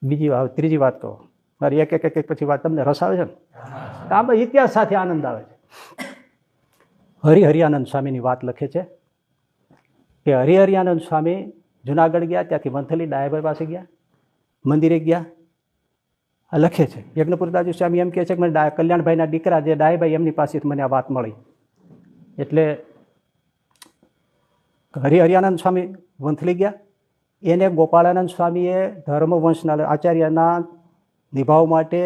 ત્રીજી વાત કહો. મારી એક પછી વાત તમને રસ આવે છે ને, આમ ઇતિહાસ સાથે આનંદ આવે છે. હરિહરિયાનંદ સ્વામીની વાત લખે છે કે હરિહરિયાનંદ સ્વામી જુનાગઢ ગયા, ત્યાંથી વંથલી ડાયાભાઈ પાસે ગયા, મંદિરે ગયા. આ લખે છે યજ્ઞપુરદાસજી સ્વામી એમ કહે છે કે મને કલ્યાણભાઈના દીકરા જે ડાયાભાઈ એમની પાસેથી મને આ વાત મળી. એટલે હરિહરિયાનંદ સ્વામી વંથલી ગયા. એને ગોપાળાનંદ સ્વામીએ ધર્મવંશના આચાર્યના નિભાવ માટે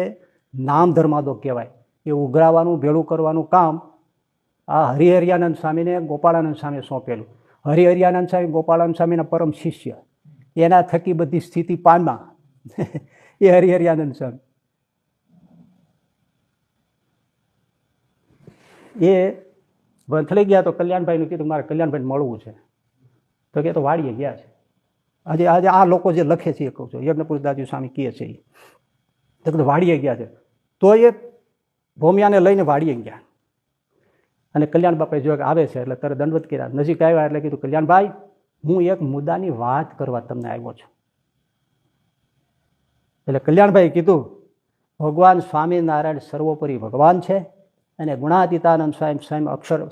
નામ ધર્માદો કહેવાય એ ઉઘરાવાનું ભેળું કરવાનું કામ આ હરિહરિયાનંદ સ્વામીને ગોપાળાનંદ સ્વામીએ સોંપેલું. હરિહરિયાનંદ સ્વામી ગોપાળાનંદ સ્વામીના પરમ શિષ્ય, એના થકી બધી સ્થિતિ પામ્યા એ હરિહરિયાનંદ સ્વામી. એ વંથલી ગયા તો કલ્યાણભાઈનું કીધું મારે કલ્યાણભાઈને મળવું છે. તો કે તો વાડીએ ગયા છે. આજે આ લોકો જે લખે છે એ કહું છું, યજ્ઞપુરદાસજી સ્વામી કહે છે એ તો કીધું વાડીએ ગયા છે. તો એ ભોમિયાને લઈને વાડીએ ગયા અને કલ્યાણ બાપાએ જો આવે છે એટલે તરત દંડવત કર્યા. નજીક આવ્યા એટલે કીધું કલ્યાણભાઈ હું એક મુદ્દાની વાત કરવા તમને આવ્યો છું. એટલે કલ્યાણભાઈ કીધું ભગવાન સ્વામિનારાયણ સર્વોપરી ભગવાન છે અને ગુણાતીતાનંદ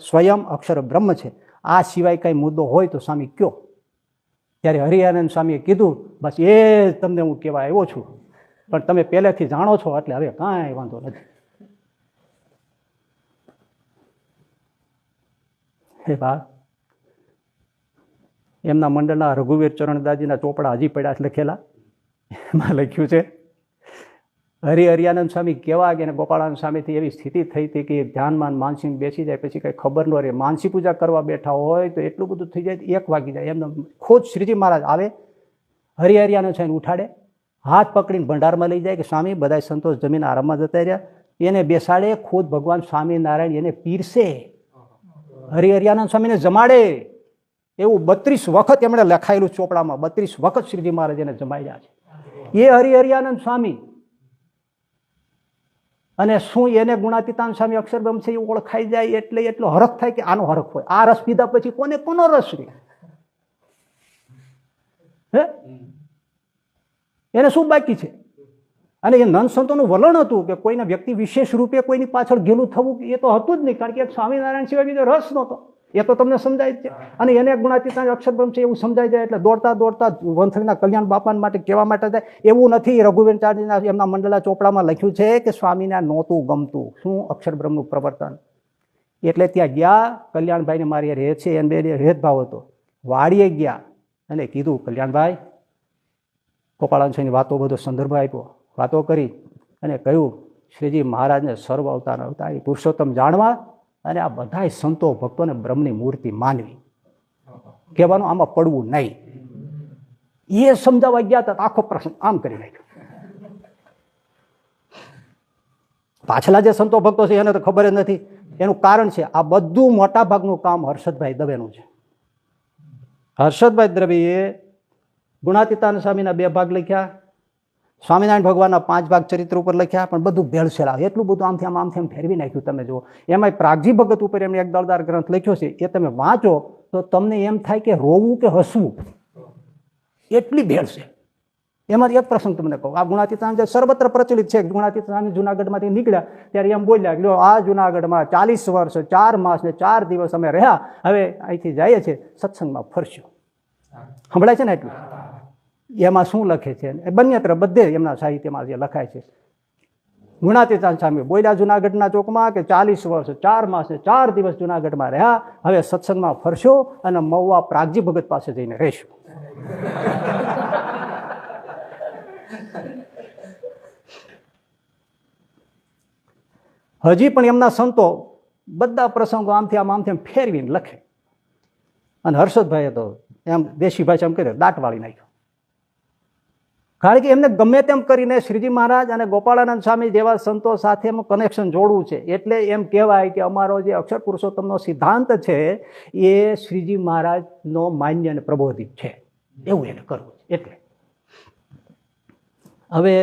સ્વયં અક્ષર બ્રહ્મ છે. આ સિવાય કંઈ મુદ્દો હોય તો સ્વામી કયો. ત્યારે હરિહરાનંદ સ્વામીએ કીધું બસ એ જ તમને હું કહેવા આવ્યો છું, પણ તમે પહેલેથી જાણો છો એટલે હવે કાંઈ વાંધો નથી. હે બા, એમના મંડળના રઘુવીર ચરણદાસજીના ચોપડા હજી પડ્યા લખેલા, એમાં લખ્યું છે હરિહરિયાનંદ સ્વામી કેવા કે ગોપાળાનંદ સ્વામીથી એવી સ્થિતિ થઈ હતી કે ધ્યાનમાં માનસિંહ બેસી જાય પછી કંઈ ખબર ન રહે. માનસી પૂજા કરવા બેઠા હોય તો એટલું બધું થઈ જાય 1 વાગી જાય. એમને ખુદ શ્રીજી મહારાજ આવે, હરિહરિયાનંદ સ્વામી ઉઠાડે, હાથ પકડીને ભંડારમાં લઈ જાય કે સ્વામી બધા સંતોષ જમીન આરામમાં જતા રહ્યા. એને બેસાડે, ખુદ ભગવાન સ્વામિનારાયણ એને પીરસે, હરિહરિયાનંદ સ્વામીને જમાડે. એવું 32 વખત એમણે લખાયેલું ચોપડામાં, 32 વખત શ્રીજી મહારાજ એને જમાડ્યા છે. એ હરિહરિયાનંદ સ્વામી. અને શું એને ગુણાતીતાનંદ સ્વામી અક્ષરબ્રહ્મ છે એ ઓળખાઈ જાય એટલે એટલો હરખ થાય કે આનો હરખ હોય. આ રસ પીધા પછી કોનો રસ રહે? હે, એને શું બાકી છે? અને એ નંદ સંતોનું વલણ હતું કે કોઈના વ્યક્તિ વિશેષ રૂપે કોઈની પાછળ ઘેલું થવું એ તો હતું જ નહીં, કારણ કે સ્વામિનારાયણ સિવાય બીજો રસ નહોતો. એ તો તમને સમજાય જ છે. અને એને ગુણાતીતાનંદ અક્ષરબ્રહ્મ છે એવું સમજાઈ જાય એટલે દોડતા દોડતા વંથલીના કલ્યાણ બાપા માટે કહેવા માટે જાય એવું નથી. રઘુવીરચાર્યના એમના મંડળના ચોપડામાં લખ્યું છે કે સ્વામીને નહોતું ગમતું શું અક્ષરબ્રહ્મનું પ્રવર્તન. એટલે ત્યાં ગયા, કલ્યાણભાઈને મારી રહે છે, એને બે ભેદભાવ હતો. વાડીએ ગયા અને કીધું કલ્યાણભાઈ, ગોપાળાનંદ સ્વામીની વાતો બધો સંદર્ભ આપ્યો, વાતો કરી અને કહ્યું શ્રીજી મહારાજને સર્વ અવતાર અવતારી પુરુષોત્તમ જાણવા અને આ બધા સંતો ભક્તોને બ્રહ્મની મૂર્તિ માનવી. કહેવાનું આમાં પડવું નહીં. એ સમજાવવા ગયા હતા આખો પ્રશ્ન આમ કરી નાખ્યો. પાછલા જે સંતો ભક્તો છે એને તો ખબર જ નથી. એનું કારણ છે આ બધું મોટા ભાગનું કામ હર્ષદભાઈ દવેનું છે. હર્ષદભાઈ દવેએ ગુણાતીતાનંદ સ્વામીના 2 ભાગ લખ્યા, સ્વામિનારાયણ ભગવાનના 5 ભાગ ચરિત્ર ઉપર લખ્યા, પણ બધું ભેળસેળા. એટલું બધું આમથી આમ ફેરવી નાખ્યું. તમે જુઓ, એમાં પ્રાગજી ભગત ઉપર એમને એક દળદાર ગ્રંથ લખ્યો છે. એ તમે વાંચો તો તમને એમ થાય કે રોવું કે હસવું, એટલી ભેળ છે. એમાં એક પ્રસંગ તમને કહું. આ ગુણાતીતાનંદ જે સર્વત્ર પ્રચલિત છે, ગુણાતીતાનંદ જુનાગઢમાંથી નીકળ્યા ત્યારે એમ બોલ્યા કે આ જુનાગઢમાં 40 વર્ષ 4 માસ ને 4 દિવસ અમે રહ્યા, હવે અહીંથી જઈએ છીએ સત્સંગમાં ફરશું. સંભળાય છે ને એટલું? એમાં શું લખે છે? બંનેત્ર બધે એમના સાહિત્યમાં જે લખાય છે. ગુણાતીતાનંદ સ્વામી બોલ્યા જુનાગઢના ચોકમાં કે 40 વર્ષ 4 માસ ને 4 દિવસ જુનાગઢમાં રહ્યા, હવે સત્સંગમાં ફરશો અને મહુવા પ્રાગજી ભગત પાસે જઈને રહેશું. હજી પણ એમના સંતો બધા પ્રસંગો આમથી આમ ફેરવીને લખે. અને હર્ષદભાઈએ તો એમ દેશી ભાષા એમ કહે દાંટ વાળી નાખ્યો. કારણ કે એમને ગમે તેમ કરીને શ્રીજી મહારાજ અને ગોપાળાનંદ સ્વામી જેવા સંતો સાથે એનું કનેક્શન જોડવું છે. એટલે એમ કહેવાય કે અમારો જે અક્ષર પુરુષોત્તમનો સિદ્ધાંત છે એ શ્રીજી મહારાજનો માન્ય અને પ્રબોધિત છે, એવું એને કરવું છે. એટલે હવે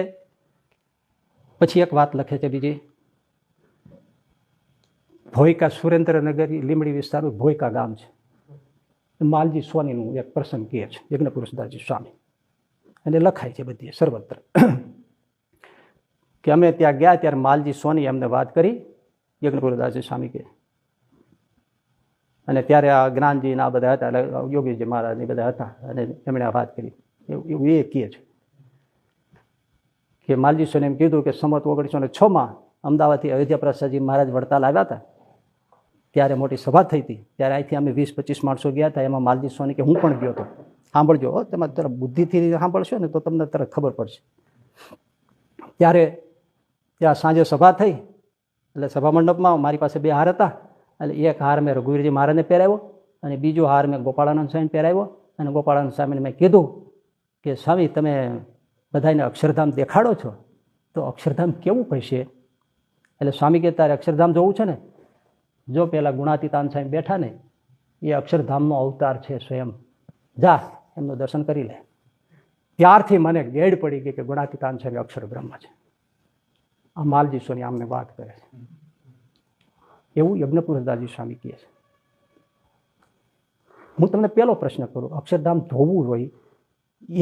પછી એક વાત લખે છે બીજી. ભોયકા, સુરેન્દ્રનગર લીમડી વિસ્તારનું ભોયકા ગામ છે. માલજી સોનીનું એક પ્રસંગ કહે છે યજ્ઞપુરુષદાસજી સ્વામી. અને લખાય છે બધી સર્વત્ર કે અમે ત્યાં ગયા ત્યારે માલજી સોની અમને વાત કરી યજ્ઞપુરદાસજી સ્વામી કે, અને ત્યારે આ જ્ઞાનજી આ બધા હતા, યોગીજી મહારાજ એ બધા હતા, અને એમણે આ વાત કરી. એવું એ કહે છે કે માલજી સોને એમ કીધું કે સંમત 1906 અમદાવાદથી અયોધ્યા પ્રસાદજી મહારાજ વડતાલ આવ્યા હતા, ત્યારે મોટી સભા થઈ હતી. ત્યારે અહીંથી અમે 20-25 માણસો ગયા હતા. એમાં માલજી સોની કે હું પણ ગયો હતો. સાંભળજો, તમે તરફ બુદ્ધિથી સાંભળશો ને તો તમને તરત ખબર પડશે. ત્યારે ત્યાં સાંજે સભા થઈ, એટલે સભા મંડપમાં મારી પાસે 2 હાર હતા. એટલે એક હાર મેં રઘુવીરજી મહારાજને પહેરાવ્યો, અને બીજો હાર મેં ગોપાળાનંદ સ્વામીને પહેરાવ્યો. અને ગોપાળાનંદ સ્વામીને મેં કીધું કે સ્વામી તમે બધાને અક્ષરધામ દેખાડો છો, તો અક્ષરધામ કેવું કહેશે? એટલે સ્વામી કે તારે અક્ષરધામ જોવું છે ને, જો પેલા ગુણાતીતાન સ્વામી બેઠા ને, એ અક્ષરધામનો અવતાર છે સ્વયં, જા એમનું દર્શન કરી લે. ત્યારથી મને ગેડ પડી ગઈ કે ગુણાતીતાન સ્વામી અક્ષર બ્રહ્મ છે. આ માલજી સોની આમને વાત કરે છે, એવું યજ્ઞપુરદાસજી સ્વામી કહે છે. હું તમને પહેલો પ્રશ્ન કરું, અક્ષરધામ જોવું હોય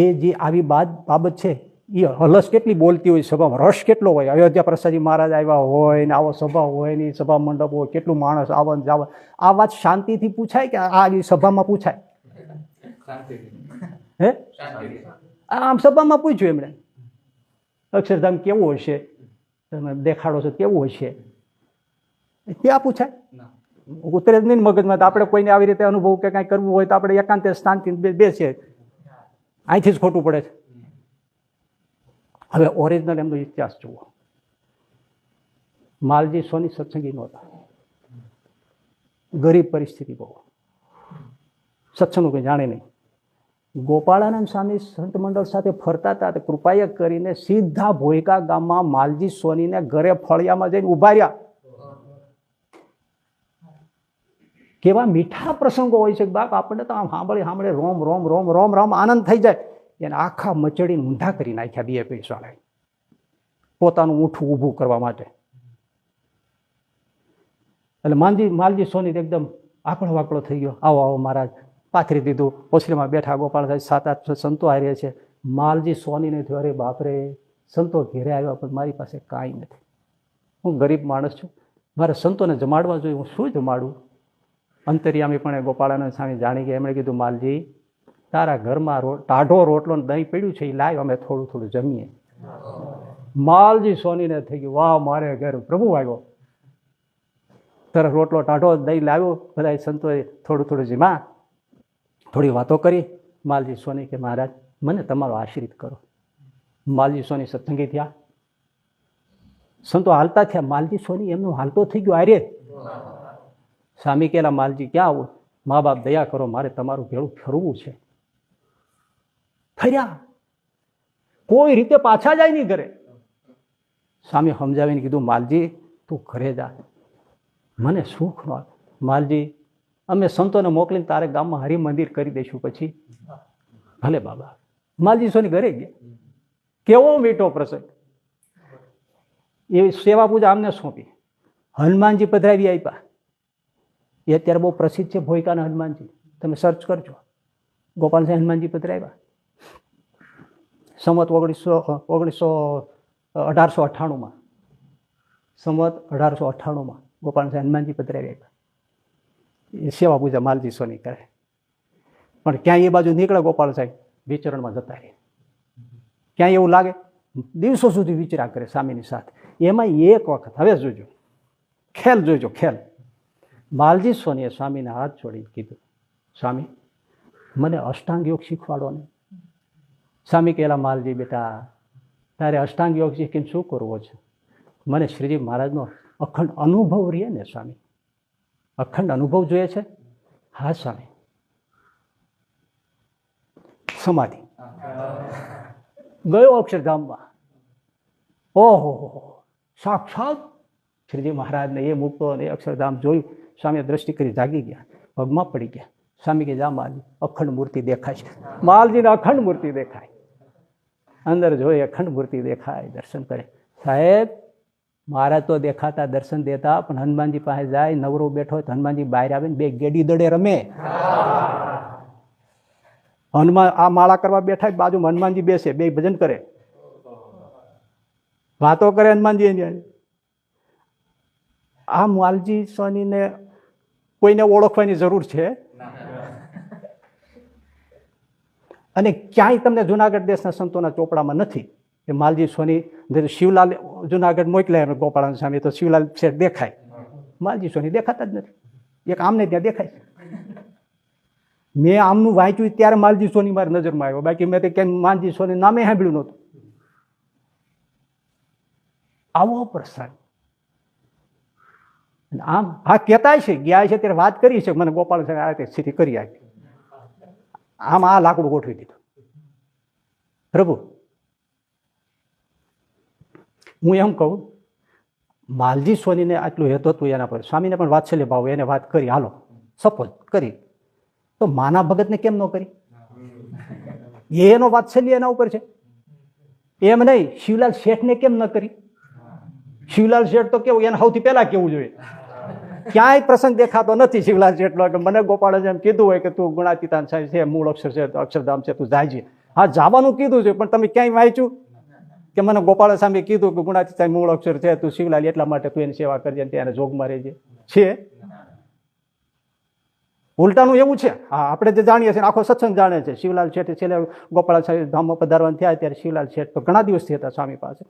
એ જે આવી બાબત છે, એ હલસ કેટલી બોલતી હોય સભામાં, રસ કેટલો હોય. અયોધ્યા પ્રસાદજી મહારાજ આવ્યા હોય ને આવો સભા હોય ને સભા મંડપ હોય, કેટલું માણસ આવન જાવન. આ વાત શાંતિથી પૂછાય કે આ સભામાં પૂછાય? હે, આમ સભામાં પૂછ્યું એમણે અક્ષરધામ કેવું હશે, તમે દેખાડો છો કેવું હશે, ત્યાં પૂછાય? ઉતરે જ નહીં મગજમાં. આપણે કોઈને આવી રીતે અનુભવ કે કાંઈ કરવું હોય તો આપણે એકાંતે શાંતિ બેસીએ, અહીંથી જ ખોટું પડે છે. હવે ઓરિજિનલ એમનો ઇતિહાસ જુઓ. માલજી સોની સત્સંગી નહોતા, ગરીબ પરિસ્થિતિ બહુ, સત્સંગનું કંઈ જાણે નહીં. ગોપાળાનંદ સ્વામી સંત મંડળ સાથે ફરતા હતા, તો કૃપાએ કરીને સીધા ભોયકા ગામમાં માલજી સોનીને ઘરે ફળિયામાં જઈને ઉભા રહ્યા. કેવા મીઠા પ્રસંગો હોય છે બાપ, આપણને તો આમ સાંભળે રોમ રોમ રોમ રોમ રોમ આનંદ થઈ જાય. એને આખા મચડીને ઊંધા કરી નાખ્યા 2 પૈસાને, પોતાનું ઊંઠું ઊભું કરવા માટે. એટલે માલજી સોની એકદમ આકળો વાકળો થઈ ગયો. આવો આવો મહારાજ, પાથરી દીધું. ઓસરીમાં બેઠા ગોપાલ સાહેબ 7-8 સંતો હારે છે. માલજી સોનીને થયો, અરે બાપરે, સંતો ઘેરે આવ્યા પણ મારી પાસે કાંઈ નથી, હું ગરીબ માણસ છું, મારે સંતોને જમાડવા જોઈએ, હું શું જમાડું? અંતરિયામી પણ ગોપાળાનંદ સ્વામી જાણી ગયા. એમણે કીધું માલજી, તારા ઘરમાં ટાઢો રોટલો દહીં પડ્યું છે, એ લાવ, અમે થોડું થોડું જમીએ. માલજી સોનીને થઈ ગયું, વાહ, મારે ઘર પ્રભુ આવ્યો. તરફ રોટલો ટાઢો દહીં લાવ્યો. બધા સંતોએ થોડું થોડું જીમા, થોડી વાતો કરી. માલજી સોની કે મહારાજ મને તમારો આશ્રિત કરો. માલજી સોની સત્સંગી થયા, સંતો હાલતા થયા. માલજી સોની એમનું હાલતો થઈ ગયો આર્ય. સ્વામી કહેલા માલજી ક્યાં આવું? મા બાપ દયા કરો, મારે તમારું ભેળું ફરવું છે. ફર્યા, કોઈ રીતે પાછા જાય નહીં ઘરે. સ્વામી સમજાવીને કીધું માલજી તું ઘરે જા, મને સુખ ન. માલજી અમે સંતોને મોકલીને તારે ગામમાં હરિ મંદિર કરી દઈશું પછી. ભલે બાબા. માલજી સોની ઘરે ગયા. કેવો મીઠો પ્રસંગ. એ સેવા પૂજા અમને સોંપી. હનુમાનજી પધરાવી આપ્યા. એ અત્યારે બહુ પ્રસિદ્ધ છે, ભોયકાના હનુમાનજી, તમે સર્ચ કરજો. ગોપાલ સાહેબ હનુમાનજી પધરાવ્યા. સંવત 1898માં ગોપાલ સાહેબ હનુમાનજી પધરાવી આપ્યા. એ સેવા પૂજા માલજી સોની કરે. પણ ક્યાંય એ બાજુ નીકળે ગોપાલ સાહેબ વિચરણમાં જતા રહે. ક્યાંય એવું લાગે દિવસો સુધી વિચરા કરે સ્વામીની સાથે. એમાં એક વખત, હવે જોજો ખેલ, જોજો ખેલ. માલજી સોનીએ સ્વામીને હાથ જોડીને કીધું, સ્વામી મને અષ્ટાંગ યોગ શીખવાડો ને. સ્વામી કહેલા માલજી બેટા, તારે અષ્ટાંગ યોગ શીખીને શું કરવો છે? મને શ્રીજી મહારાજનો અખંડ અનુભવ રહે ને સ્વામી, અખંડ અનુભવ જોઈએ છે. હા સ્વામી. સમાધિ ગયો અક્ષરધામમાં. ઓહો, સાક્ષાત શ્રીજી મહારાજને એ મૂકતો અને અક્ષરધામ જોયું. સ્વામીએ દ્રષ્ટિ કરી, જાગી ગયા, પગમાં પડી ગયા. સ્વામી કે જા માલજી, અખંડ મૂર્તિ દેખાય છે. માલજીને અખંડ મૂર્તિ દેખાય, અંદર જોઈએ અખંડ મૂર્તિ દેખાય. દર્શન કરે. સાહેબ મહારાજ તો દેખાતા, દર્શન દેતા, પણ હનુમાનજી પાસે જાય, નવરો બેઠો હોય તો હનુમાનજી બહાર આવીને 2 ગેડી દડે રમે. હનુમાન આ માળા કરવા બેઠા બાજુમાં હનુમાનજી બેસે, બે ભજન કરે, વાતો કરે હનુમાનજી એની. આ માલજી સ્વામીને કોઈને ઓળખવાની જરૂર છે? અને ક્યાંય તમને જુનાગઢ દેશના સંતોના ચોપડામાં નથી કે માલજી સોની. શિવલાલ જુનાગઢ મોકલ્યા ગોપાળાનંદ સ્વામી, તો શિવલાલ શેઠ દેખાય, માલજી સોની દેખાતા જ નથી. એક આમને ત્યાં દેખાય. મેં આમનું વાંચ્યું ત્યારે માલજી સોની મારી નજરમાં આવ્યો, બાકી મેં તો કેમ માલજી સોની નામે સાંભળ્યું નહોતું. આવો પ્રસંગ. આમ હા કહેતા છે, ગયા છે ત્યારે વાત કરી છે, મને ગોપાલ સાહેબ આ રીતે સ્થિતિ કરી આપી, આમ આ લાકડું ગોઠવી દીધું. પ્રભુ હું એમ કહું, માલજી સોનીને આટલું હેત હતું એના પર, સ્વામીને પણ વાત્સલ્ય ભાવ, એને વાત કરી, હાલો સપોઝ કરી, તો માના ભગતને કેમ ન કરી? એનો વાત્સલ્ય એના ઉપર છે. એમ નહીં, શિવલાલ શેઠને કેમ ન કરી? શિવલાલ શેઠ તો કેવું, એને સૌથી પહેલા કેવું જોઈએ. ક્યાંય પ્રસંગ દેખાતો નથી શિવલાલ શેઠનો કે મને ગોપાળે એમ કીધું હોય કે તું ગુણાતીતાન છે, મૂળ અક્ષર છે, અક્ષરધામ છે, તું જાય છે. હા, જવાનું કીધું છે, પણ તમે ક્યાંય વાંચ્યું કે મને ગોપાળ સામે કીધું કે ગુણાતીતાન મૂળ અક્ષર છે, તું શિવલાલ એટલા માટે તું એની સેવા કરજે, ત્યાં જોગમાં રહેજે? છે? ઉલટાનું એવું છે. હા, આપણે જે જાણીએ છીએ, આખો સત્સંગ જાણે છે. શિવલાલ શેઠ છેલ્લે ગોપાળ સાહેબ ધામમાં પધારવાના થયા ત્યારે શિવલાલ શેઠ તો ઘણા દિવસથી હતા સ્વામી પાસે,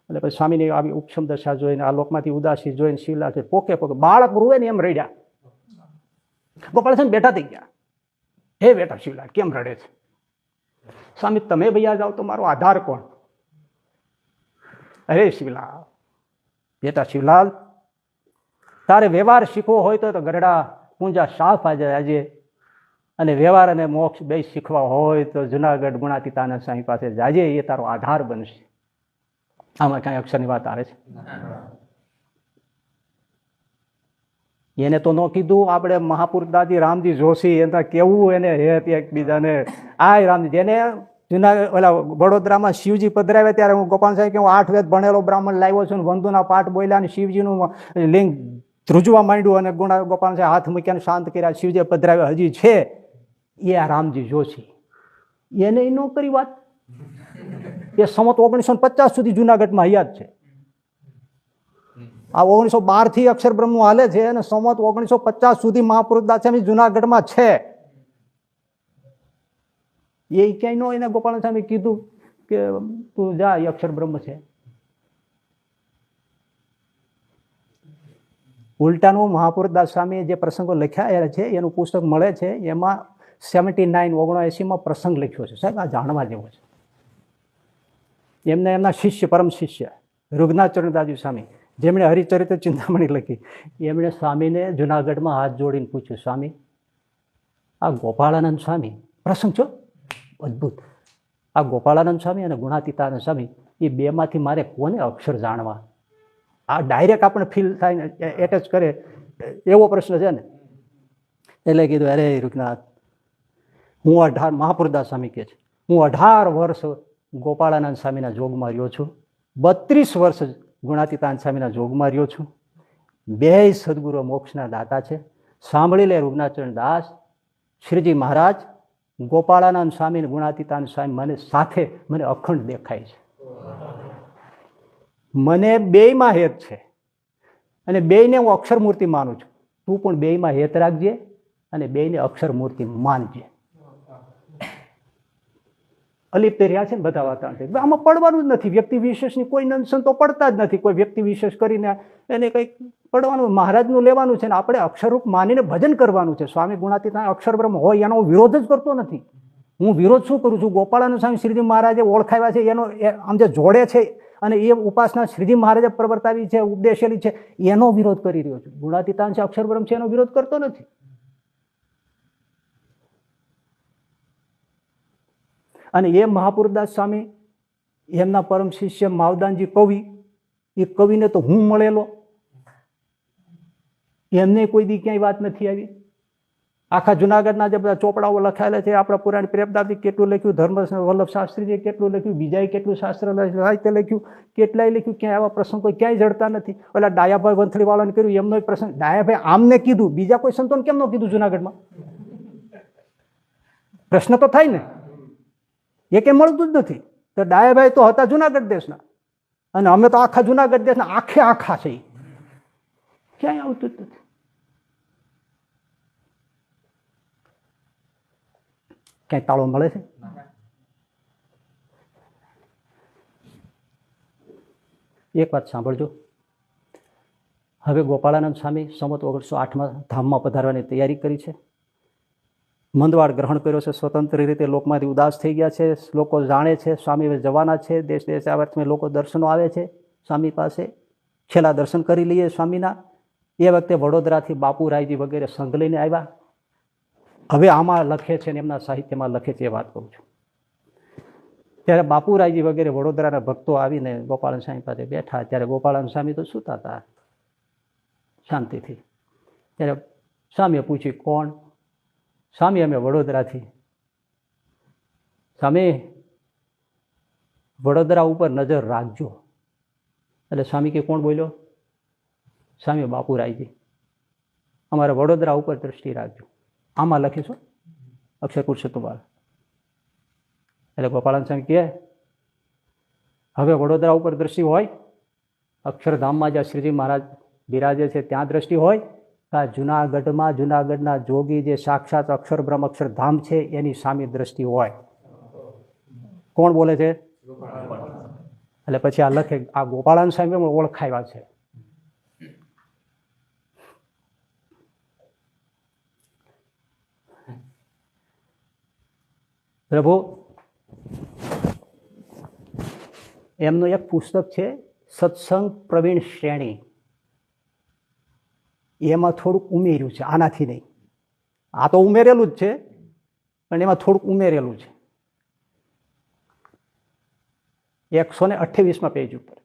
એટલે પછી સ્વામીની આવી ઉપશમ દશા જોઈને, આ લોકમાંથી ઉદાસી જોઈને શિવલાલ શેઠ પોકે પોકે બાળક રૂવે ને એમ રડ્યા. ગોપાળ સાહેબ બેઠા થઈ ગયા, હે બેટા શિવલાલ કેમ રડે છે? સ્વામી તમે ભૈયા જાઓ તો મારો આધાર કોણ? અરે શિવલાલ, બેટા શિવલાલ, તારે વ્યવહાર શીખવો હોય તો ગરડા પૂંજા સાફ આજે, અને વ્યવહાર અને મોક્ષ બે શીખવા હોય તો જુનાગઢ ગુણાતીતાનંદ સ્વામી પાસે જાજે, એ તારો આધાર બનશે. આમાં કાંઈ અક્ષરની વાત આવે છે? એને તો ન કીધું. આપણે મહાપુરુષ દાદી રામજી જોશી એના કેવું એને હેત એકબીજાને. આ રામજી જેને જુનાગઢ ઓલા વડોદરામાં શિવજી પધરાવ્યા ત્યારે હું ગોપાલ સાહેબ કે હું 8 વેદ ભણેલો બ્રાહ્મણ લાવ્યો છું, વંદુના પાઠ બોલ્યા અને શિવજીનું લિંગ ધ્રુજવા માંડ્યું અને ગોપાલ સાહેબ હાથ મૂક્યા શાંત કર્યા. શિવજી પધરાવ્યા હજી છે એ આ રામજી જોશી. એને ન કરી વાત. એ સંવત 1950 સુધી જુનાગઢમાં હયાત છે. આ 1912 થી અક્ષર બ્રહ્મનું હાલે છે અને સંવત 1950 સુધી મહાપુરુષ દાસ જુનાગઢમાં છે. એ ક્યાંય નો એને ગોપાલ સ્વામી કીધું કે તું જા, એ અક્ષર બ્રહ્મ છે. ઉલટાનું મહાપુરુષ દાસ સ્વામીએ જે પ્રસંગો લખ્યા છે એનું પુસ્તક મળે છે, એમાં 79 પ્રસંગ લખ્યો છે. સાહેબ આ જાણવા જેવો છે. એમને એમના શિષ્ય પરમ શિષ્ય રૂગનાથચરણદાસજી સ્વામી, જેમણે હરિચરિત્ર ચિંતામણી લખી, એમણે સ્વામીને જુનાગઢમાં હાથ જોડીને પૂછ્યું, સ્વામી આ ગોપાળાનંદ સ્વામી પ્રસંગ છો અદભુત, આ ગોપાળાનંદ સ્વામી અને ગુણાતીતાનંદ સ્વામી એ બેમાંથી મારે કોને અક્ષર જાણવા? આ ડાયરેક્ટ આપણે ફીલ થાય ને એટેચ કરે એવો પ્રશ્ન છે ને. એટલે કીધું, અરે રૂગનાથ, હું 18 મહાપુરદાસ સ્વામી કહે છે, હું 18 વર્ષ ગોપાળાનંદ સ્વામીના જોગમાં રહ્યો છું, 32 વર્ષ ગુણાતીતાનંદ સ્વામીના જોગમાં રહ્યો છું. બે સદગુરુ મોક્ષના દાતા છે. સાંભળી લે રૂગનાથચરણ દાસ, શ્રીજી મહારાજ ગોપાળાનંદ સ્વામી અને ગુણાતીતાનંદ સ્વામી મને સાથે મને અખંડ દેખાય છે. મને બેયમાં હેત છે અને બેયને હું અક્ષર મૂર્તિ માનું છું. તું પણ બેયમાં હેત રાખજે અને બેયને અક્ષર મૂર્તિ માનજે. અલિપ્ત રહ્યા છે ને બધા વાતાવરણ. આમાં પડવાનું જ નથી. વ્યક્તિ વિશેષની કોઈ નંદસન તો પડતા જ નથી. કોઈ વ્યક્તિ વિશેષ કરીને એને કંઈક પડવાનું, મહારાજનું લેવાનું છે ને આપણે અક્ષરરૂપ માનીને ભજન કરવાનું છે. સ્વામી ગુણાતીતાનંદ અક્ષર બ્રહ્મ હોય એનો વિરોધ જ કરતો નથી. હું વિરોધ શું કરું છું? ગોપાળાનંદ સ્વામી શ્રીજી મહારાજે ઓળખાવ્યા છે એનો આમ જે જોડે છે અને એ ઉપાસના શ્રીજી મહારાજે પ્રવર્તાવી છે, ઉપદેશેલી છે, એનો વિરોધ કરી રહ્યો છું. ગુણાતીતાનંદ અક્ષર બ્રહ્મ છે એનો વિરોધ કરતો નથી. અને એ મહાપુરદાસ સ્વામી એમના પરમ શિષ્ય માવદાનજી કવિ, એ કવિને તો હું મળેલો, એમને કોઈ દી ક્યાંય વાત નથી આવી. આખા જુનાગઢના જે બધા ચોપડાઓ લખાયેલા છે, આપણા પુરાણ પ્રેમદાસજી કેટલું લખ્યું, ધર્મ વલ્લભ શાસ્ત્રીજીએ કેટલું લખ્યું, બીજાએ કેટલું શાસ્ત્ર સાહિત્ય લખ્યું, કેટલાય લખ્યું, ક્યાંય આવા પ્રસંગો ક્યાંય જડતા નથી. ઓલા ડાયાભાઈ વંથલીવાળાને કર્યું એમનો પ્રસંગ ડાયાભાઈ આમને કીધું, બીજા કોઈ સંતોને કેમ ન કીધું જુનાગઢમાં? પ્રશ્ન તો થાય ને, એ કેમ મળતું જ નથી. તો ડાયાભાઈ તો હતા જુનાગઢ દેશના, અને અમે તો આખા જુનાગઢ દેશના આખા છે, ક્યાંય આવતું જ નથી. ક્યાંય તાળો મળે છે? એક વાત સાંભળજો. હવે ગોપાળાનંદ સ્વામી સંવત 1908માં ધામમાં પધારવાની તૈયારી કરી છે. મંદવાડ ગ્રહણ કર્યો છે, સ્વતંત્ર રીતે લોકમાંથી ઉદાસ થઈ ગયા છે. લોકો જાણે છે સ્વામી હવે જવાના છે. દેશ દેશાવર્તમાં લોકો દર્શનો આવે છે સ્વામી પાસે. છેલ્લા દર્શન કરી લઈએ સ્વામીના. એ વખતે વડોદરાથી બાપુરાયજી વગેરે સંઘ લઈને આવ્યા. હવે આમાં લખે છે ને એમના સાહિત્યમાં લખે છે, એ વાત કહું છું. ત્યારે બાપુરાયજી વગેરે વડોદરાના ભક્તો આવીને ગોપાળન સ્વામી પાસે બેઠા. ત્યારે ગોપાળન સ્વામી તો સૂતા હતા શાંતિથી. ત્યારે સ્વામીએ પૂછ્યું, કોણ? સ્વામી, અમે વડોદરાથી. સ્વામી, વડોદરા ઉપર નજર રાખજો. એટલે સ્વામી કે કોણ બોલ્યો? સ્વામી, બાપુરાયજી. અમારે વડોદરા ઉપર દ્રષ્ટિ રાખજો. આમાં લખીશું અક્ષર પુરુષોત્તમ. એટલે ગોપાળન સ્વામી કહે, હવે વડોદરા ઉપર દ્રષ્ટિ હોય? અક્ષરધામમાં જ્યાં શ્રીજી મહારાજ બિરાજે છે ત્યાં દ્રષ્ટિ હોય? જુનાગઢમાં જુનાગઢના જોગી જે સાક્ષાત અક્ષર બ્રહ્મ અક્ષરધામ છે એની સામે દ્રષ્ટિ હોય. કોણ બોલે છે? એટલે પછી આ લખે, આ ગોપાળન સ્વામી ઓળખાવ્યા છે. પ્રભુ, એમનું એક પુસ્તક છે સત્સંગ પ્રવીણ શ્રેણી. એમાં થોડુંક ઉમેર્યું છે, આનાથી નહીં. આ તો ઉમેરેલું જ છે, પણ એમાં થોડુંક ઉમેરેલું છે. 128માં પેજ ઉપર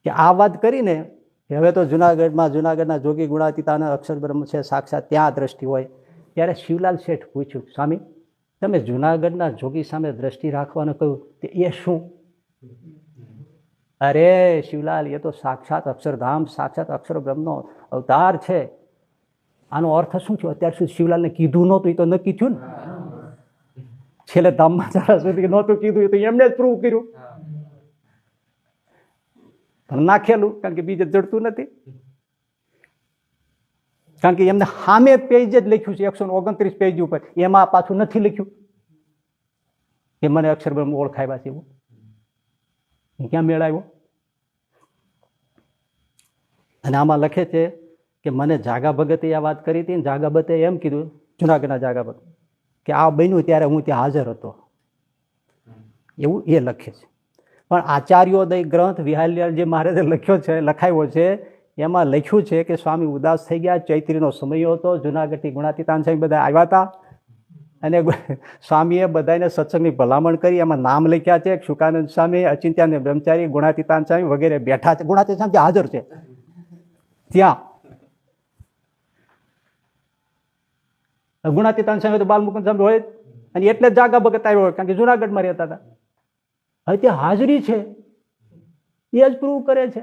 કે આ વાત કરીને હવે તો જુનાગઢના જોગી ગુણાતીતાના અક્ષર બ્રહ્મ છે સાક્ષાત, ત્યાં દ્રષ્ટિ હોય. ત્યારે શિવલાલ શેઠ પૂછ્યું, સ્વામી તમે જુનાગઢના જોગી સામે દ્રષ્ટિ રાખવાનું કહ્યું, એ શું? અરે શિવલાલ, એ તો સાક્ષાત અક્ષરધામ સાક્ષાત અક્ષર બ્રહ્મનો અવતાર છે. આનો અર્થ શું છે? અત્યાર સુધી શિવલાલને કીધું નહોતું, એ તો નક્કી થયું ને. છેલ્લે ધામમાં ચારા સુધી નહોતું કીધું, એ તો એમને જ પ્રૂવ કર્યું. પણ નાખેલું, કારણ કે બીજે જડતું નથી. કારણ કે એમને સામે પેજ જ લખ્યું છે 129 પેજ ઉપર, એમાં પાછું નથી લખ્યું કે મને અક્ષર બ્રહ્મ ઓળખાવ્યા છે. એવું ક્યાં મેળ આવ્યો? અને આમાં લખે છે કે મને જાગા ભગતે આ વાત કરી હતી. જાગા ભગતે એમ કીધું, જુનાગઢના જાગા ભગત, કે આ બન્યું ત્યારે હું ત્યાં હાજર હતો. એવું એ લખે છે. પણ આચાર્યોદય ગ્રંથ વિહારલાલજી મહારાજે લખ્યો છે, લખાયો છે, એમાં લખ્યું છે કે સ્વામી ઉદાસ થઈ ગયા, ચૈત્રીનો સમય હતો, જુનાગઢથી ગુણાતીતાન સ્વામી બધા આવ્યા હતા, અને સ્વામીએ બધાને સત્સંગની ભલામણ કરી. એમાં નામ લખ્યા છે, શુકાનંદ સ્વામી, અચિંત્યાનંદ બ્રહ્મચારી, ગુણાતીતાન સ્વામી વગેરે બેઠા છે. ગુણાતીતાન સ્વામી હાજર છે ત્યાં. ગુણાતીતાન સ્વામી તો બાલમુકુંદ સ્વામી હોય, અને એટલે જ જાગા ભગત આવ્યો હોય, કારણ કે જુનાગઢમાં રહેતા હતા. હવે ત્યાં હાજરી છે, એ જ પ્રૂવ કરે છે.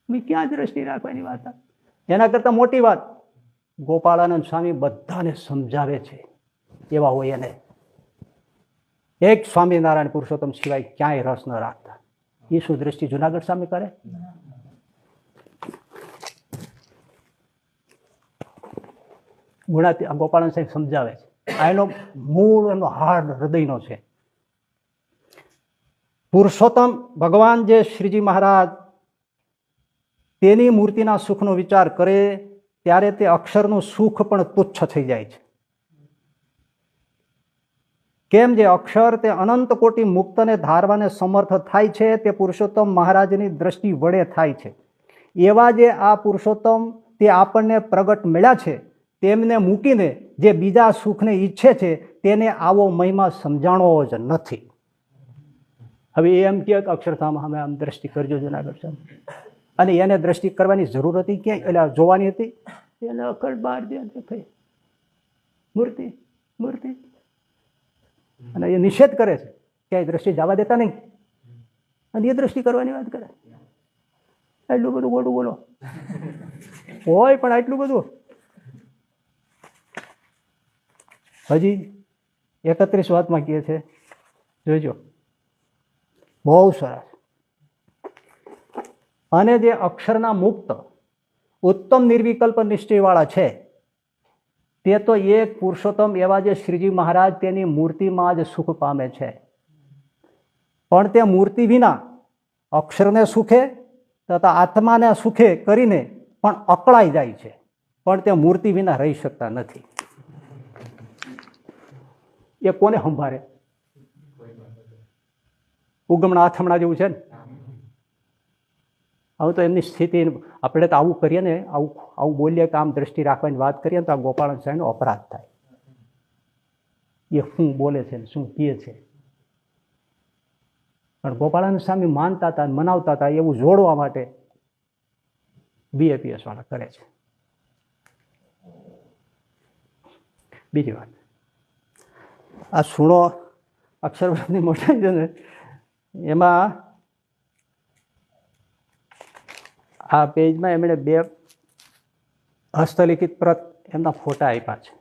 ક્યાં દ્રષ્ટિ રાખવાની વાત? એના કરતા મોટી વાત ગોપાળાનંદ સ્વામી બધાને સમજાવે છે, એવા હોય એને. એક સ્વામિનારાયણ પુરુષોત્તમ સિવાય ક્યાંય રસ ન રાખતા. એ શું દ્રષ્ટિ જુનાગઢ સામે કરે? ગોપાળાનંદ સાહેબ સમજાવે છે. આ એનો મૂળ, એનો હાર્દ હૃદયનો છે. પુરુષોત્તમ ભગવાન જે શ્રીજી મહારાજ તેની મૂર્તિના સુખનો વિચાર કરે ત્યારે તે અક્ષરનું સુખ પણ તુચ્છ થઈ જાય છે. કેમ જે અક્ષર તે અનંત કોટી મુક્તને ધારવાને સમર્થ થાય છે, તે પુરુષોત્તમ મહારાજની દ્રષ્ટિ વડે થાય છે. એવા જે આ પુરુષોત્તમ તે આપણને પ્રગટ મળ્યા છે, તેમને મૂકીને જે બીજા સુખને ઈચ્છે છે તેને આવો મહિમા સમજાણો જ નથી. હવે એમ કહે કે અક્ષરધામ અમે આમ દ્રષ્ટિ કરજો જુનાગઢ સામે, અને એને દ્રષ્ટિ કરવાની જરૂર હતી ક્યાંય? એટલે જોવાની હતી એને અખંડ બહાર દેખાય મૂર્તિ મૂર્તિ, અને એ નિષેધ કરે છે, ક્યાંય દ્રષ્ટિ જવા દેતા નહીં, અને એ દ્રષ્ટિ કરવાની વાત કરે. એટલું બધું ખોટું બોલો હોય, પણ આટલું બધું હજી 31 વાતમાં કહે છે, જોજો, બહુ સરસ. અને જે અક્ષરના મુક્ત ઉત્તમ નિર્વિકલ્પ નિશ્ચયવાળા છે તે તો એક પુરુષોત્તમ એવા જે શ્રીજી મહારાજ તેની મૂર્તિમાં જ સુખ પામે છે. પણ તે મૂર્તિ વિના અક્ષરને સુખે તથા આત્માને સુખે કરીને પણ અકળાઈ જાય છે, પણ તે મૂર્તિ વિના રહી શકતા નથી. એ કોને સંભાળે? ઉગમણા આથમણા જેવું છે ને. હવે તો એમની સ્થિતિ, આપણે તો આવું કરીએ ને, આવું બોલીએ કે આમ દ્રષ્ટિ રાખવાની વાત કરીએ ને તો આ ગોપાળાનંદ સ્વામીનો અપરાધ થાય. એ શું બોલે છે ને શું કહે છે. પણ ગોપાળાનંદ સ્વામી માનતા હતા, મનાવતા હતા, એવું જોડવા માટે BAPS વાળા કરે છે. બીજી વાત, આ સુણો અક્ષરબ્રહ્મની મોટાઈ છે ને, એમાં આ પેજમાં એમણે 2 હસ્તલિખિત પ્રત એમના ફોટા આપ્યા છે.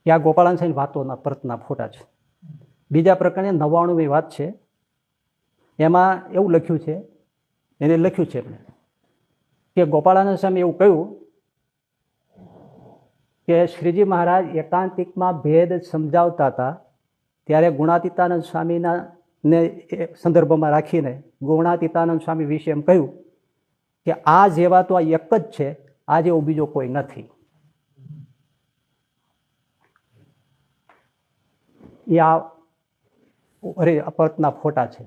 ત્યાં ગોપાળાનંદ સ્વામી વાતોના પ્રતના ફોટા છે. બીજા પ્રકરણે 99મી વાત છે, એમાં એવું લખ્યું છે, એને લખ્યું છે એમણે કે ગોપાળાનંદ સ્વામી એવું કહ્યું કે શ્રીજી મહારાજ એકાંતિકમાં ભેદ સમજાવતા હતા ત્યારે ગુણાતીતાનંદ સ્વામીના ને સંદર્ભમાં રાખીને ગુણાતીતાનંદ સ્વામી વિશે એમ કહ્યું કે આ જેવા તો આ એક જ છે, આ જેવો બીજો કોઈ નથી. એ આ પ્રતના ફોટા છે.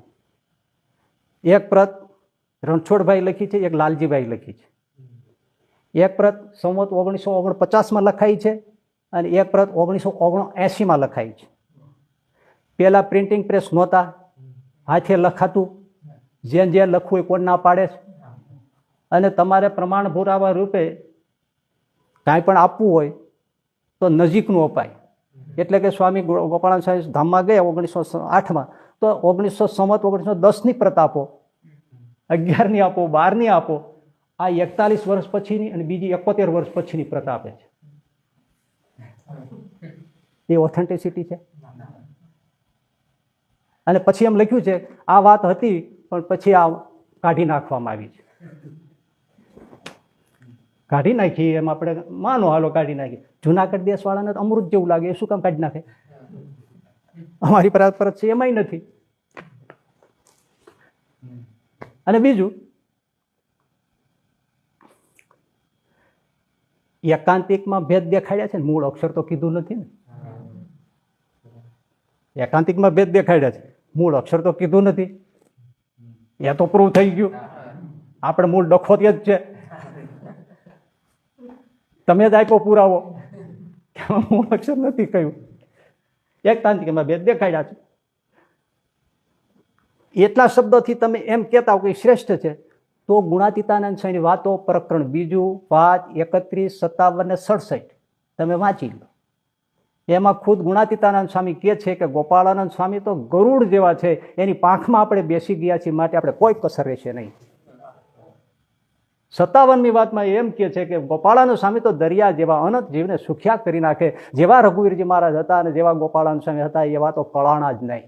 એક પ્રત રણછોડભાઈ લખી છે, એક લાલજીભાઈ લખી છે. એક પ્રત સંવત 1949માં લખાઈ છે અને એક પ્રત 1979માં લખાઈ છે. પહેલા પ્રિન્ટિંગ પ્રેસ નહોતા, હાથે લખાતું, જે લખવું એ કોણ ના પાડે છે. અને તમારે પ્રમાણ પુરાવા રૂપે કાંઈ પણ આપવું હોય તો નજીકનું અપાય. એટલે કે સ્વામી ગોપાળાનંદ સ્વામી ધામમાં ગયા 1908માં, તો 1910ની પ્રત આપો, 11ની આપો, 12ની આપો. આ 41 વર્ષ પછીની અને બીજી 71 વર્ષ પછીની પ્રત આપે છે. એ ઓથેન્ટિસિટી છે. અને પછી એમ લખ્યું છે આ વાત હતી પણ પછી આ કાઢી નાખવામાં આવી છે. કાઢી નાખી એમ આપણે માનો હાલો કાઢી નાખી. જુનાગઢ દેશવાળાને તો અમૃત જેવું લાગે, એ શું કામ કાઢી નાખે? અમારી પરત છે એમાંય નથી. અને બીજું, એકાંતિકમાં ભેદ દેખાડ્યા છે ને, મૂળ અક્ષર તો કીધું નથી ને. એકાંતિકમાં ભેદ દેખાડ્યા છે, મૂળ અક્ષર તો કીધું નથી. એ તો પ્રૂવ થઈ ગયું. આપણે મૂળ ડખોતી જ છે. તમે જ આપ્યો પુરાવો કે મૂળ અક્ષર નથી કહ્યું. એકાંતિકમાં ભેદ દેખાડ્યા છે. એટલા શબ્દોથી તમે એમ કહેતા હો કે શ્રેષ્ઠ છે, તો ગુણાતીતાનંદ સ્વામીની વાતો પ્રકરણ 2, વાત 31, 57 ને 67 તમે વાંચી લો. એમાં ખુદ ગુણાતીતાનંદ સ્વામી કહે છે કે ગોપાળાનંદ સ્વામી તો ગરુડ જેવા છે, એની પાંખમાં આપણે બેસી ગયા છીએ, માટે આપણે કોઈ કસર રહેશે નહીં. 57મી વાતમાં એમ કહે છે કે ગોપાળાનંદ સ્વામી તો દરિયા જેવા, અનંત જીવને સુખ્યા કરી નાખે. જેવા રઘુવીરજી મહારાજ હતા અને જેવા ગોપાળાનંદ સ્વામી હતા એવા તો કળાણા જ નહીં.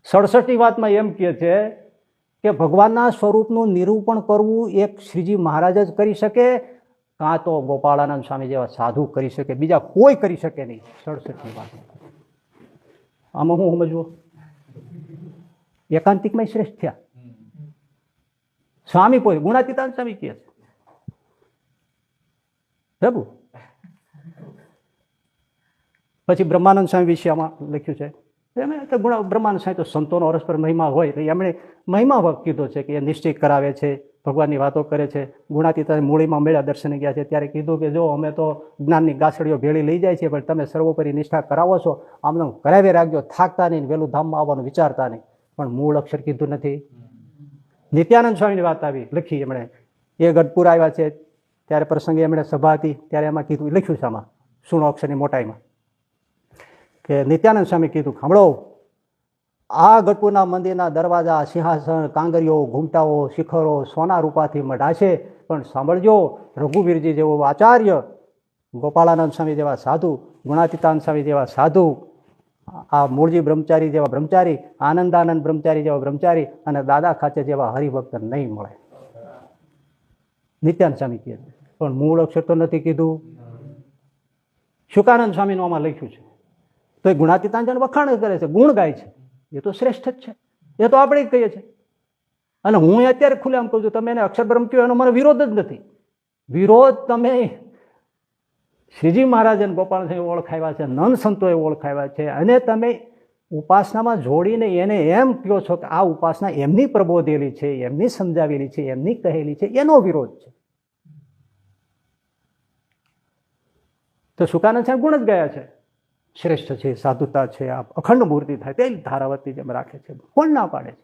67મી વાતમાં એમ કહે છે કે ભગવાનના સ્વરૂપનું નિરૂપણ કરવું એક શ્રીજી મહારાજ જ કરી શકે, કાં તો ગોપાળાનંદ સ્વામી જેવા સાધુ કરી શકે, બીજા કોઈ કરી શકે નહીં. 67મી વાત. આમાં હું સમજવું? એકાંતિકમાં શ્રેષ્ઠ થયા. સ્વામી કોઈ ગુણાતીતાનંદ સ્વામી કહે છે પ્રભુ. પછી બ્રહ્માનંદ સ્વામી વિશે આમાં લખ્યું છે. બ્રહ્માનંદ સ્વામી તો સંતોનો પરસ્પર મહિમા હોય, એમણે મહિમા કીધો છે કે એ નિશ્ચય કરાવે છે, ભગવાનની વાતો કરે છે. ગુણાતીતાનંદ મૂળીમાં મળ્યા, દર્શને ગયા છે ત્યારે કીધું કે જો અમે તો જ્ઞાનની ગાસડીઓ ભેળી લઈ જાય છે, પણ તમે સર્વોપરી નિષ્ઠા કરાવો છો, આમને કરાવી રાખજો, થાકતા નહીં, વહેલું ધામમાં આવવાનું વિચારતા નહીં. પણ મૂળ અક્ષર કીધું નથી. નિત્યાનંદ સ્વામીની વાત આવી, લખી એમણે. એ ગઢપુર આવ્યા છે ત્યારે પ્રસંગે એમણે સભા હતી ત્યારે એમાં કીધું, લખ્યું છે આમાં સુણો અક્ષરની મોટાઈમાં, કે નિત્યાનંદ સ્વામી કીધું, સાંભળો, આ ગઢપુરના મંદિરના દરવાજા, સિંહાસન, કાંગરીઓ, ઘૂમટાઓ, શિખરો સોના રૂપાથી મઢાશે, પણ સાંભળજો, રઘુવીરજી જેવો આચાર્ય ગોપાળાનંદ સ્વામી જેવા સાધુ, ગુણાતીતાનંદ સ્વામી જેવા સાધુ, આ મૂળજી બ્રહ્મચારી જેવા બ્રહ્મચારી, આનંદાનંદ બ્રહ્મચારી જેવા બ્રહ્મચારી અને દાદા ખાચે જેવા હરિભક્ત નહીં મળે. નિત્યાનંદ સ્વામી કહે છે, પણ મૂળ અક્ષર તો નથી કીધું. શુકાનંદ સ્વામીનું આમાં લખ્યું છે, તો એ ગુણાતીતાંજન વખાણ કરે છે, ગુણ ગાય છે, એ તો શ્રેષ્ઠ જ છે, એ તો આપણે જ કહીએ છીએ. અને હું અત્યારે ખુલ્લે આમ કહું છું, તમે એને અક્ષર બ્રહ્મ કહ્યું એનો મને વિરોધ જ નથી. વિરોધ તમે શ્રીજી મહારાજને ગોપાલ સિંહ ઓળખાવ્યા છે, નંદ સંતોએ ઓળખાવ્યા છે, અને તમે ઉપાસનામાં જોડીને એને એમ કહો છો કે આ ઉપાસના એમની પ્રબોધેલી છે, એમની સમજાવેલી છે, એમની કહેલી છે, એનો વિરોધ છે. તો શુકાનંદ સાહેબ ગુણ જ ગયા છે, શ્રેષ્ઠ છે, સાધુતા છે, આ અખંડ મૂર્તિ થાય તે ધારાવતી જેમ રાખે છે, કોણ ના પાડે છે?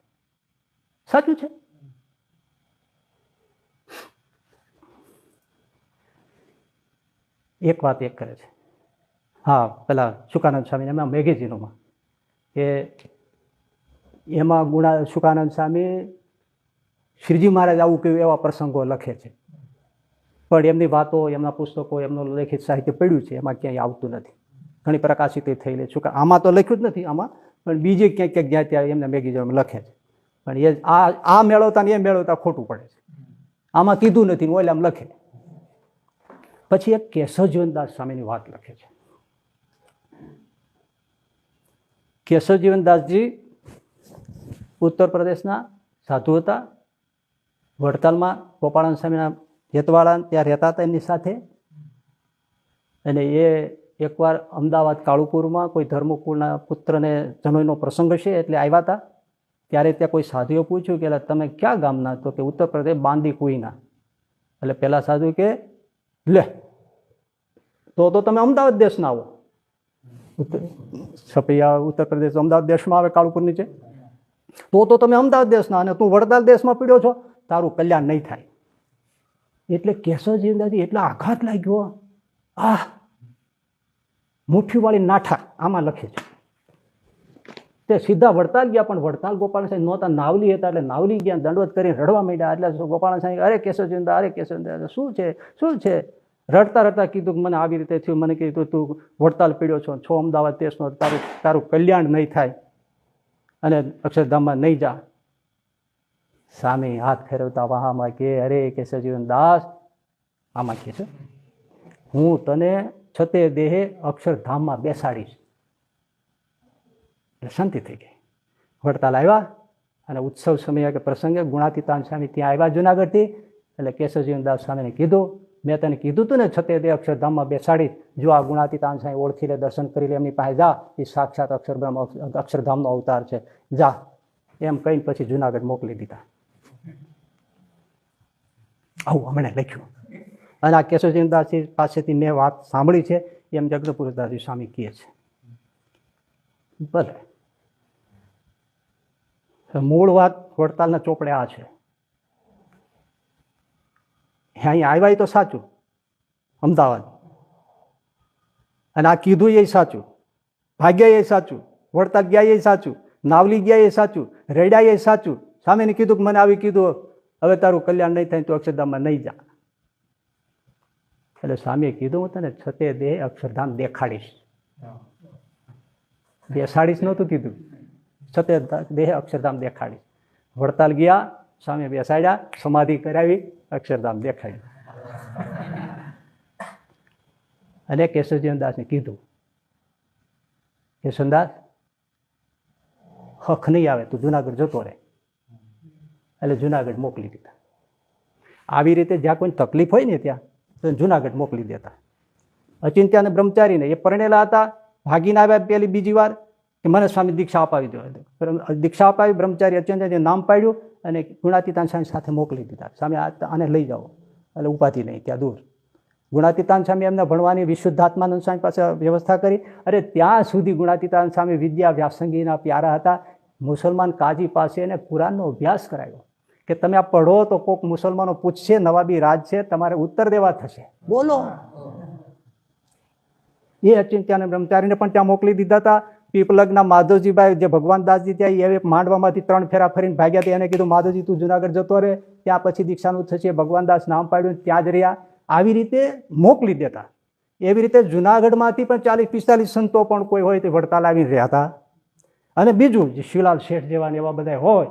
સાચું છે. એક વાત એક કરે છે, હા, પેલા શુકાનંદ સ્વામી એમાં મેગેઝિનોમાં કે એમાં શુકાનંદ સ્વામી શ્રીજી મહારાજ આવું કહ્યું એવા પ્રસંગો લખે છે, પણ એમની વાતો, એમના પુસ્તકો, એમનું લેખિત સાહિત્ય પડ્યું છે, એમાં ક્યાંય આવતું નથી. ઘણી પ્રકાશિત થયેલી છે, આમાં તો લખ્યું જ નથી, આમાં પણ બીજે ક્યાંક ક્યાંક જ્યાં ત્યાં એમને મેગેઝિનમાં લખે છે, પણ એ આ મેળવતા ને એ મેળવતા ખોટું પડે છે. આમાં કીધું નથી, ઓલે આમ લખે. પછી એક કેશવજીવનદાસ સ્વામીની વાત લખે છે. કેશવજીવનદાસજી ઉત્તર પ્રદેશના સાધુ હતા. વડતાલમાં ગોપાળાનંદ સ્વામીના હેતવાળા ત્યાં રહેતા હતા એમની સાથે. અને એ એકવાર અમદાવાદ કાળુપુરમાં કોઈ ધર્મકુળના પુત્રને જનોઈનો પ્રસંગ છે એટલે આવ્યા હતા. ત્યારે ત્યાં કોઈ સાધુએ પૂછ્યું કે તમે ક્યાં ગામના? તો કે ઉત્તર પ્રદેશ બાંદી કુઈના. એટલે પેલા સાધુ કે લે તો તમે અમદાવાદ દેશના આવો. છપૈયા ઉત્તર પ્રદેશ અમદાવાદ દેશમાં આવે, કાળુપુર નીચે. તો તમે અમદાવાદ દેશના, અને તું વડતાલ દેશમાં પીડ્યો છો, તારું કલ્યાણ નહીં થાય. એટલે કેશવજીવનદાસજી એટલા આઘાત લાગ્યો. મુઠ્ઠીવાળી નાઠા આમાં લખે છે. તે સીધા વડતાલ ગયા, પણ વડતાલ ગોપાલ સાહેબ નહોતા, નાવલી હતા, એટલે નાવલી ગયા, દંડવત કરીને રડવા માંડ્યા. એટલે ગોપાલ સાહેબ, અરે કેશવજીવનદાસ, અરે કેશવજીવનદાસ, શું છે, શું છે? રડતા રડતા કીધું કે મને આવી રીતે થયું, મને કીધું તું વડતાલ પીડ્યો છો અમદાવાદ દેશનો, તારું કલ્યાણ નહીં થાય અને અક્ષરધામમાં નહીં જા. સામે હાથ ફેરવતા વાહામાં કે અરે કેશવજીવનદાસ, આમાં કે છે હું તને છતે દેહે અક્ષરધામમાં બેસાડીશ. એટલે શાંતિ થઈ ગઈ. વડતાલ આવ્યા અને ઉત્સવ સમય કે પ્રસંગે ગુણાતીતાન સ્વામી ત્યાં આવ્યા જુનાગઢથી. એટલે કેશવજીવનદાસ સ્વામીને કીધું, મેં તને કીધું હતું ને છતે દેહ અક્ષરધામમાં બેસાડીશ, જો આ ગુણાતીતાન સ્વામી ઓળખી લે, દર્શન કરી લે, એમની પાસે જા, એ સાક્ષાત અક્ષરધામનો અવતાર છે, જા. એમ કહીને પછી જુનાગઢ મોકલી દીધા. આવું હમણાં લખ્યું. અને આ કેશવજીવનદાસજી પાસેથી મેં વાત સાંભળી છે, એમ જગદપુરદાસજી સ્વામી કહે છે. ભલે મૂળ વાત વડતાલના ચોપડે આ છે. અહીંયા આવ્યા તો સાચું અમદાવાદ, અને આ કીધું એ સાચું, ભાગ્યા એ સાચું, વડતાલ ગયા એ સાચું, નાવલી ગયા એ સાચું, રેડા એ સાચું. સામેને કીધું કે મને આવી કીધું, હવે તારું કલ્યાણ નહીં થાય તો અક્ષરધામમાં નહીં જા. એટલે સ્વામીએ કીધું, હું તને છતે દેહ અક્ષરધામ દેખાડીશ. બેસાડીશ નહોતું કીધું, છતે દેહ અક્ષરધામ દેખાડીશ. વડતાલ ગયા, સ્વામી બેસાડ્યા, સમાધિ કરાવી, અક્ષરધામ દેખાડ્યું. અને કેશવજીવનદાસને કીધું, કેશવદાસ હખ નહીં આવે, તું જુનાગઢ જતો રહે. એટલે જુનાગઢ મોકલી દીધા. આવી રીતે જ્યાં કોઈ તકલીફ હોય ને ત્યાં તો જુનાગઢ મોકલી દેતા. અચિંત્ય અને બ્રહ્મચારીને એ પરણેલા હતા, ભાગીને આવ્યા પેલી બીજી વાર કે મને સ્વામી દીક્ષા અપાવી દો. દીક્ષા અપાવી, બ્રહ્મચારી અચિંત્ય નામ પાડ્યું અને ગુણાતીતાન સ્વામી સાથે મોકલી દીધા. સ્વામી આને લઈ જાઓ. એટલે ઉપાધિ નહીં, ત્યાં દૂર. ગુણાતીતાન સ્વામી એમને ભણવાની વિશુદ્ધાત્માનંદ સ્વામી પાસે વ્યવસ્થા કરી. અરે ત્યાં સુધી ગુણાતીતાન સ્વામી વિદ્યા વ્યાસંગીના પ્યારા હતા. મુસલમાન કાજી પાસે એને કુરાનનો અભ્યાસ કરાયો કે તમે આ પઢો તો કોઈક મુસલમાનો પૂછશે, નવાબી રાજ છે, તમારે ઉત્તર દેવા થશે, બોલો. એ અચિંત્ય અને બ્રહ્મચારીને પણ ત્યાં મોકલી દીધા હતા. પીપલગના માધવજીભાઈ જે ભગવાન દાસજી ત્યાં એ માંડવામાંથી 3 ફેરા ફરીને ભાગ્યા હતા. એને કીધું માધવજી તું જુનાગઢ જતો રહે, ત્યાં પછી દીક્ષાનું થશે. ભગવાન દાસ નામ પાડ્યું, ત્યાં જ રહ્યા. આવી રીતે મોકલી દેતા. એવી રીતે જુનાગઢમાંથી પણ 40-45 સંતો પણ કોઈ હોય તે વડતાલ આવીને રહ્યા હતા. અને બીજું જે શિવલાલ શેઠ જેવા એવા બધા હોય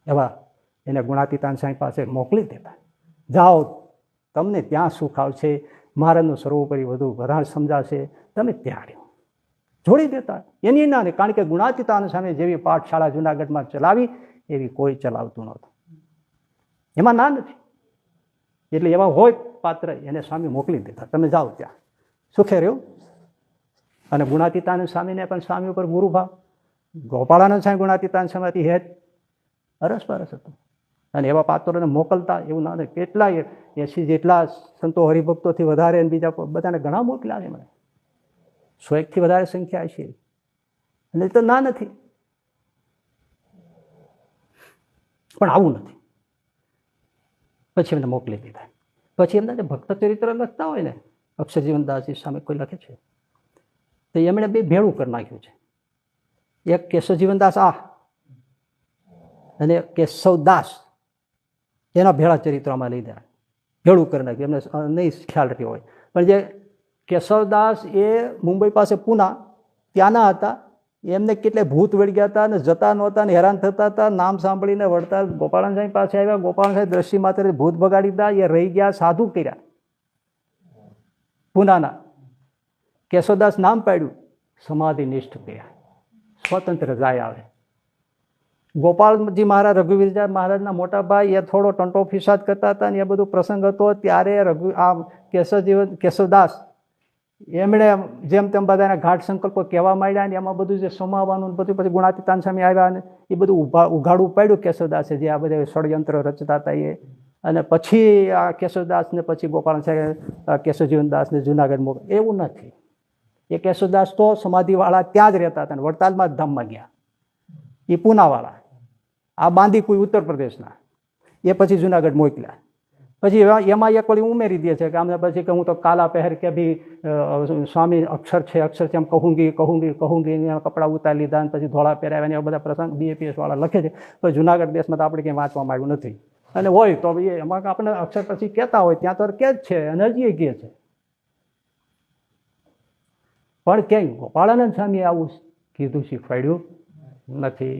એવા એને ગુણાતીતાન સાંઈ પાસે મોકલી દેતા, જાઓ તમને ત્યાં સુખ આવશે, મહારાજનું સર્વોપરી વધુ વધારે સમજાશે, તમે ત્યાં રહ્યો, જોડી દેતા. એની ના નહીં, કારણ કે ગુણાતીતાન સામે જેવી પાઠશાળા જુનાગઢમાં ચલાવી એવી કોઈ ચલાવતું નહોતું, એમાં ના નથી. એટલે એવા હોય પાત્ર એને સ્વામી મોકલી દેતા, તમે જાઓ ત્યાં સુખે રહ્યો. અને ગુણાતીતાન સ્વામીને પણ સ્વામી ઉપર ગુરુભાવ, ગોપાળાનંદ સ્વામી ગુણાતીતાન સ્વામીથી હેત અરસપરસ હતું. અને એવા પાત્રોને મોકલતા, એવું ના કેટલાય 80 જેટલા સંતો હરિભક્તોથી વધારે અને બીજા બધાને ઘણા મોકલ્યા છે મને, 100 વધારે સંખ્યા છે. અને તો ના નથી, પણ આવું નથી. પછી એમને મોકલી દીધા. પછી એમના જે ભક્ત ચરિત્ર લખતા હોય ને, અક્ષરજીવનદાસજી સામે કોઈ લખે છે, તો એમણે બે ભેળું કરી નાખ્યું છે. એક કેશવજીવનદાસ અને કેશવદાસ, એના ભેળા ચરિત્રમાં લઈ દેવા, ભેળું કરી નાખ્યું. એમને નહીં ખ્યાલ રહ્યો હોય, પણ જે કેશવદાસ એ મુંબઈ પાસે પૂના ત્યાંના હતા. એમને કેટલે ભૂત વળી ગયા હતા અને જતા નહોતા ને હેરાન થતા હતા. નામ સાંભળીને વળતા ગોપાળન સાંઈ પાસે આવ્યા. ગોપાળન સાંઈ દ્રષ્ટિ માત્ર ભૂત ભગાડી દીધા, એ રહી ગયા, સાધુ કર્યા પૂનાના. કેશવદાસ નામ પાડ્યું, સમાધિ નિષ્ઠ કર્યા, સ્વતંત્ર જાય આવે. ગોપાલજી મહારાજ, રઘુવીરજી મહારાજના મોટા ભાઈ, એ થોડો ટંટો ફિસાદ કરતા હતા ને એ બધું પ્રસંગ હતો. ત્યારે કેશવદાસ એમણે જેમ તેમ બધાના ઘાટ સંકલ્પો કહેવા માંડ્યા ને એમાં બધું જે સમાવવાનું બધું, પછી ગુણાતીતાન સામે આવ્યા ને એ બધું ઉઘાડું પાડ્યું કેશવદાસે, જે આ બધા ષડયંત્ર રચતા હતા એ. અને પછી આ કેશવદાસને પછી ગોપાલ સાહેબ કેશવજીવનદાસને જુનાગઢ મોકલ, એવું નથી. એ કેશવદાસ તો સમાધિવાળા ત્યાં જ રહેતા હતા, વડતાલમાં જ ધામમાં ગયા. એ પૂનાવાળા, આ બાંદી કોઈ ઉત્તર પ્રદેશના, એ પછી જુનાગઢ મોકલ્યા. પછી એમાં એક વળી ઉમેરી દે છે કે આમને પછી કે હું તો કાલા પહેર કે ભી સ્વામી અક્ષર છે એમ કહુંગી એના કપડાં ઉતારી લીધા, પછી ધોળા પહેરાવ્યા ને એવા બધા પ્રસંગ BAPS વાળા લખે છે. તો જુનાગઢ દેશમાં તો આપણે કંઈ વાંચવામાં આવ્યું નથી. અને હોય તો એમાં આપણે અક્ષર પછી કહેતા હોય ત્યાં તો કે જ છે અને હજી કહે છે, પણ ક્યાંય ગોપાળાનંદ સ્વામીએ આવું કીધું, શીખવાડ્યું નથી.